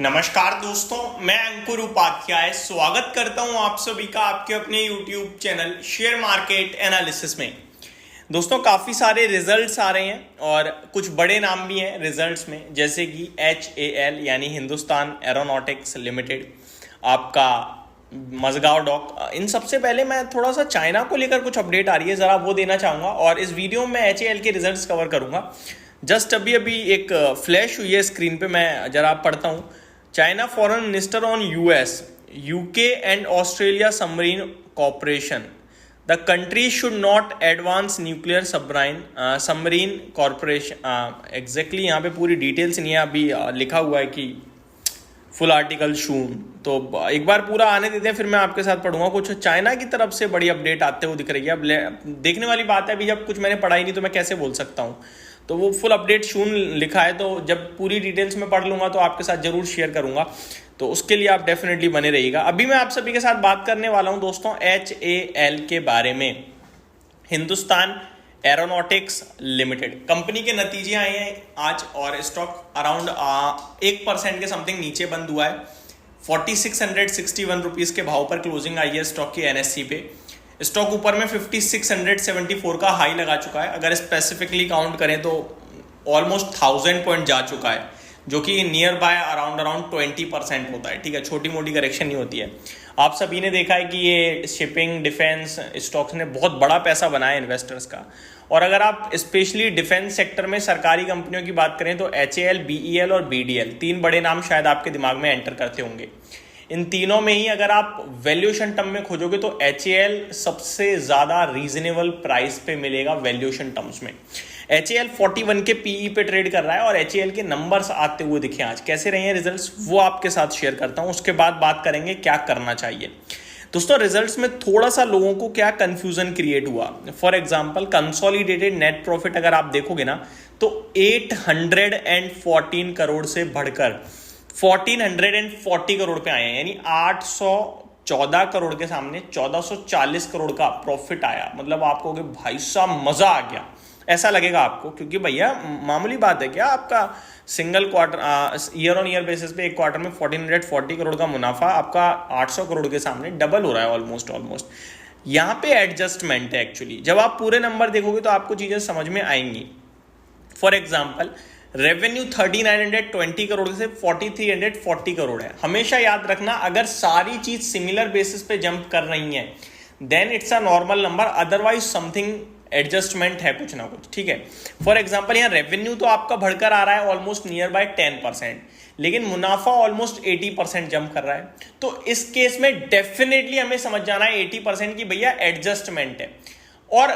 नमस्कार दोस्तों, मैं अंकुर उपाध्याय स्वागत करता हूं आप सभी का आपके अपने YouTube channel share market analysis में। दोस्तों, काफ़ी सारे रिजल्ट्स आ रहे हैं और कुछ बड़े नाम भी हैं रिजल्ट्स में, जैसे कि HAL यानी हिंदुस्तान एरोनॉटिक्स लिमिटेड, आपका मजगांव डॉक। इन सबसे पहले मैं थोड़ा सा चाइना को लेकर कुछ अपडेट आ रही है, ज़रा वो देना चाहूँगा और इस वीडियो में HAL के रिजल्ट्स कवर करूँगा। जस्ट अभी अभी एक फ्लैश हुई है स्क्रीन पे, मैं जरा पढ़ता हूँ। China Foreign Minister on US, UK and Australia submarine cooperation. The countries should not advance nuclear submarine cooperation. Exactly यहाँ पे पूरी डिटेल्स नहीं है, अभी लिखा हुआ है कि फुल आर्टिकल शून। तो एक बार पूरा आने देते हैं, फिर मैं आपके साथ पढ़ूंगा। कुछ चाइना की तरफ से बड़ी अपडेट आते हुए दिख रही है। अब देखने वाली बात है, अभी जब कुछ मैंने पढ़ा ही नहीं तो मैं कैसे बोल सकता हूँ। तो वो फुल अपडेट शून लिखा है, तो जब पूरी डिटेल्स में पढ़ लूंगा तो आपके साथ जरूर शेयर करूंगा, तो उसके लिए आप डेफिनेटली बने रहिएगा। अभी मैं आप सभी के साथ बात करने वाला हूं दोस्तों HAL के बारे में, हिंदुस्तान एरोनॉटिक्स लिमिटेड। कंपनी के नतीजे आए हैं आज और स्टॉक अराउंड 1% के समथिंग नीचे बंद हुआ है। 4661 रुपीज के भाव पर क्लोजिंग आई है स्टॉक की NSE पे। स्टॉक ऊपर में 5674 का हाई लगा चुका है। अगर स्पेसिफिकली काउंट करें तो ऑलमोस्ट 1000 पॉइंट जा चुका है, जो कि नियर बाय अराउंड 20% होता है। ठीक है, छोटी मोटी करेक्शन नहीं होती है। आप सभी ने देखा है कि ये शिपिंग डिफेंस स्टॉक्स ने बहुत बड़ा पैसा बनाया इन्वेस्टर्स का। और अगर आप स्पेशली डिफेंस सेक्टर में सरकारी कंपनियों की बात करें तो HAL, BEL और BDL, तीन बड़े नाम शायद आपके दिमाग में एंटर करते होंगे। इन तीनों में ही अगर आप वैल्यूएशन टर्म में खोजोगे तो HAL सबसे ज्यादा रीजनेबल प्राइस पे मिलेगा वैल्यूएशन टर्म्स में। HAL 41 के PE पे ट्रेड कर रहा है और HAL के नंबर्स आते हुए दिखे आज। कैसे रहे हैं रिजल्ट्स, वो आपके साथ शेयर करता हूं। उसके बाद बात करेंगे क्या करना चाहिए। दोस्तों, रिजल्ट्स में थोड़ा सा लोगों को क्या कंफ्यूजन क्रिएट हुआ। For example, consolidated net profit अगर आप देखोगे ना तो 814 करोड़ से बढ़कर 1440 करोड़ पे आए हैं, यानी 814 करोड़ के सामने 1440 करोड़ का प्रॉफिट आया। मतलब आप कहोगे भाई साहब मजा आ गया, ऐसा लगेगा आपको, क्योंकि भैया मामूली बात है क्या, आपका single quarter year on year basis पे एक क्वार्टर में 1440 करोड़ का मुनाफा आपका 800 करोड़ के सामने डबल हो रहा है ऑलमोस्ट। यहाँ पे एडजस्टमेंट है एक्चुअली। जब आप पूरे नंबर देखोगे तो आपको चीजें समझ में आएंगी। फॉर एग्जाम्पल, रेवेन्यू 3920 करोड़ से 4340 करोड़ है। हमेशा याद रखना, अगर सारी चीज सिमिलर बेसिस पे जंप कर रही है then it's a normal number, otherwise something adjustment है कुछ ना कुछ। ठीक है, फॉर एग्जांपल यहाँ रेवेन्यू तो आपका बढ़कर आ रहा है ऑलमोस्ट नियर बाय 10%, लेकिन मुनाफा ऑलमोस्ट 80% जंप कर रहा है। तो इस केस में डेफिनेटली हमें समझ जाना है 80% की भैया एडजस्टमेंट है। और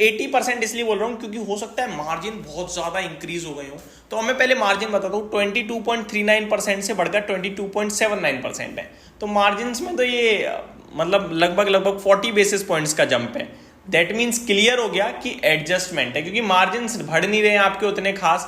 80% इसलिए बोल रहा हूं क्योंकि हो सकता है मार्जिन बहुत ज्यादा इंक्रीज हो गए हो। तो हमें पहले मार्जिन बताता हूं, 22.39% से बढ़कर 22.79% है। तो मार्जिन में तो ये मतलब लगभग 40 बेसिस पॉइंट्स का जंप है। दैट मीन्स क्लियर हो गया कि एडजस्टमेंट है, क्योंकि मार्जिन बढ़ नहीं रहे हैं आपके उतने खास,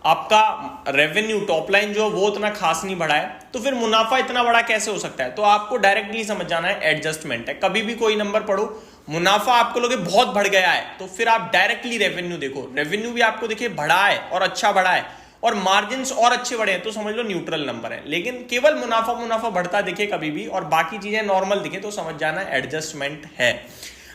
आपका रेवेन्यू टॉप लाइन जो वो उतना खास नहीं बढ़ा है, तो फिर मुनाफा इतना बड़ा कैसे हो सकता है। तो आपको डायरेक्टली समझ जाना है एडजस्टमेंट है। कभी भी कोई नंबर पढ़ो, मुनाफा आपको लोगे बहुत बढ़ गया है तो फिर आप डायरेक्टली रेवेन्यू देखो, रेवेन्यू भी आपको देखिए बढ़ा है और अच्छा बढ़ा है और मार्जिन और अच्छे बढ़े हैं तो समझ लो न्यूट्रल नंबर है। लेकिन केवल मुनाफा बढ़ता दिखे कभी भी और बाकी चीजें नॉर्मल दिखे तो समझ जाना एडजस्टमेंट है।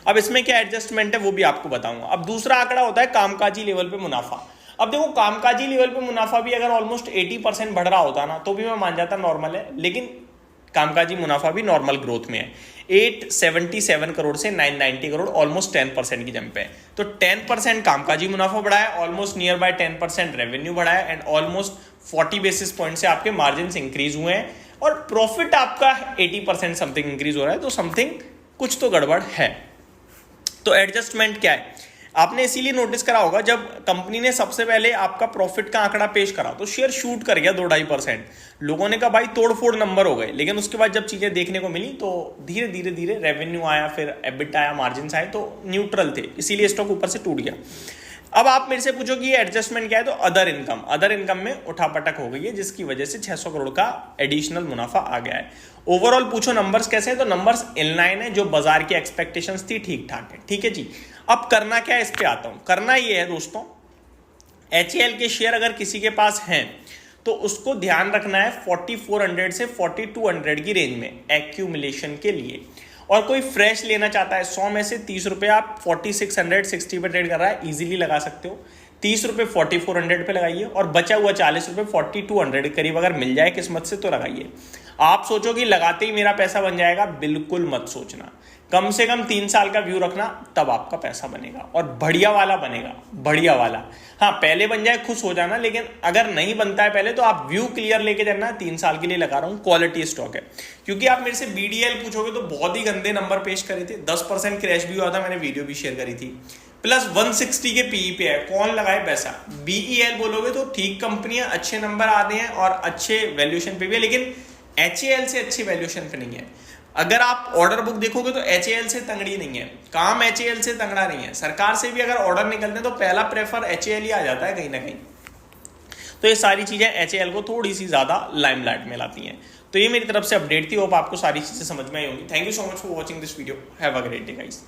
अब इसमें क्या एडजस्टमेंट है वो भी आपको बताऊंगा। अब दूसरा आंकड़ा होता है कामकाजी लेवल पे मुनाफा। अब देखो, कामकाजी लेवल पे मुनाफा भी अगर ऑलमोस्ट 80% बढ़ रहा होता ना तो भी मैं मान जाता नॉर्मल है, लेकिन कामकाजी मुनाफा भी नॉर्मल ग्रोथ में है। 877 करोड़ से 990 करोड़, ऑलमोस्ट 10% की जंप है। तो 10% कामकाजी मुनाफा बढ़ा है, ऑलमोस्ट नियर बाय 10% रेवेन्यू बढ़ा है एंड ऑलमोस्ट 40 बेसिस पॉइंट से आपके मार्जिन इंक्रीज हुए हैं और प्रॉफिट आपका 80% समथिंग इंक्रीज हो रहा है। तो समथिंग कुछ तो गड़बड़ है। तो एडजस्टमेंट क्या है, आपने इसीलिए नोटिस करा होगा, जब कंपनी ने सबसे पहले आपका प्रॉफिट का आंकड़ा पेश करा तो शेयर शूट कर गया 2-2.5%। लोगों ने कहा भाई तोड़-फोड़ नंबर हो गए, लेकिन उसके बाद जब चीजें देखने को मिली तो धीरे धीरे रेवेन्यू आया, फिर एबिट आया, मार्जिन आए तो न्यूट्रल थे, इसीलिए स्टॉक ऊपर से टूट गया। अब आप मेरे से पूछो कि ये एडजस्टमेंट क्या है, तो अदर इनकम में उठापटक हो गई है जिसकी वजह से 600 करोड़ का एडिशनल मुनाफा आ गया है। ओवरऑल पूछो नंबर्स कैसे हैं, तो नंबर्स इनलाइन है, जो बाजार की एक्सपेक्टेशंस थी ठीक ठाक है। ठीक है जी, अब करना क्या है इस पे आता हूं। करना ये है दोस्तों, HAL के शेयर अगर किसी के पास हैं तो उसको ध्यान रखना है 4400 से 4200 की रेंज में एक्यूमुलेशन के लिए। और कोई फ्रेश लेना चाहता है 100 में से 30 रुपये आप 4660 पे ट्रेड कर रहा है, इजीली लगा सकते हो। 30 रुपये 4400 पे लगाइए और बचा हुआ 40 रुपये 4200 के करीब अगर मिल जाए किस्मत से तो लगाइए। आप सोचो कि लगाते ही मेरा पैसा बन जाएगा, बिल्कुल मत सोचना। कम से कम 3 साल का व्यू रखना, तब आपका पैसा बनेगा और बढ़िया वाला बनेगा, बढ़िया वाला। हाँ, पहले बन जाए खुश हो जाना, लेकिन अगर नहीं बनता है पहले तो आप व्यू क्लियर लेके जाना। 3 साल के लिए लगा रहा हूँ, क्वालिटी स्टॉक है। क्योंकि आप मेरे से BDL पूछोगे तो बहुत ही गंदे नंबर पेश करे थे, 10% क्रैश भी हुआ था, मैंने वीडियो भी शेयर करी थी। प्लस 160 के PE पे है, कौन लगाए पैसा। BEL बोलोगे तो ठीक कंपनियां, अच्छे नंबर आते हैं और अच्छे वैल्यूएशन पे भी है, लेकिन HAL से अच्छी वैल्यूएशन पे नहीं है। अगर आप ऑर्डर बुक देखोगे तो HAL से तंगड़ी नहीं है, काम HAL से तंगड़ा नहीं है। सरकार से भी अगर ऑर्डर निकलते हैं तो पहला प्रेफर HAL ही आ जाता है कहीं ना कहीं। तो ये सारी चीजें HAL को थोड़ी सी ज्यादा लाइमलाइट में लाती हैं। तो ये मेरी तरफ से अपडेट थी, होप आपको सारी चीजें समझ में आई होंगी। Thank you so much for watching this video, have a great day guys.